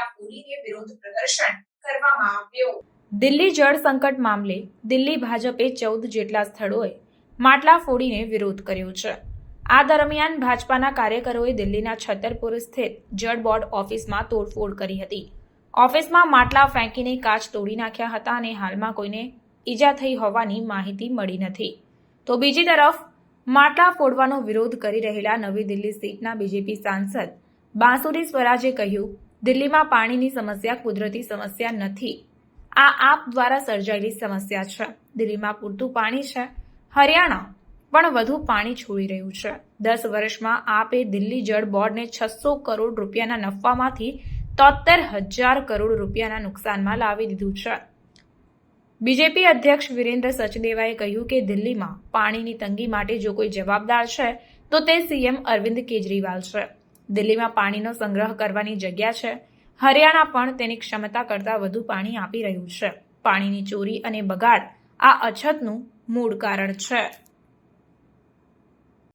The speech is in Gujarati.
માટલા ફોડીને વિરોધ પ્રદર્શન કરવામાં આવ્યું। દિલ્હી જળ સંકટ મામલે દિલ્હી ભાજપે 14 જેટલા સ્થળોએ માટલા ફોડીને વિરોધ કર્યો છે। આ દરમિયાન ભાજપાના કાર્યકરોએ દિલ્હીના છતરપુર સ્થિત જળ બોર્ડ ઓફિસમાં તોડફોડ કરી હતી। ઓફિસમાં માટલા ફેંકીને કાચ તોડી નાખ્યા હતા અને હાલમાં કોઈને ઈજા થઈ હોવાની માહિતી મળી નથી। તો બીજી તરફ માટલા ફોડવાનો વિરોધ કરી રહેલા નવી દિલ્હી સીટના બીજેપી સાંસદ બાંસુરી સ્વરાજે કહ્યું, દિલ્હીમાં પાણીની સમસ્યા કુદરતી સમસ્યા નથી, આ આપ દ્વારા સર્જાયેલી સમસ્યા છે। દિલ્હીમાં પૂરતું પાણી છે, હરિયાણા પણ વધુ પાણી છોડી રહ્યું છે। 10 વર્ષમાં આપે દિલ્હી જળ બોર્ડને 600 કરોડ રૂપિયાના નફામાંથી 73,000 કરોડ રૂપિયાના નુકસાનમાં લાવી દીધું છે। બીજેપી અધ્યક્ષ વિરેન્દ્ર સચદેવાએ કહ્યું કે દિલ્હીમાં પાણીની તંગી માટે જો કોઈ જવાબદાર છે તો તે સીએમ અરવિંદ કેજરીવાલ છે। દિલ્હીમાં પાણીનો સંગ્રહ કરવાની જગ્યા છે, હરિયાણા પણ તેની ક્ષમતા કરતાં વધુ પાણી આપી રહ્યું છે। પાણીની ચોરી અને બગાડ આ અછતનું મૂળ કારણ છે।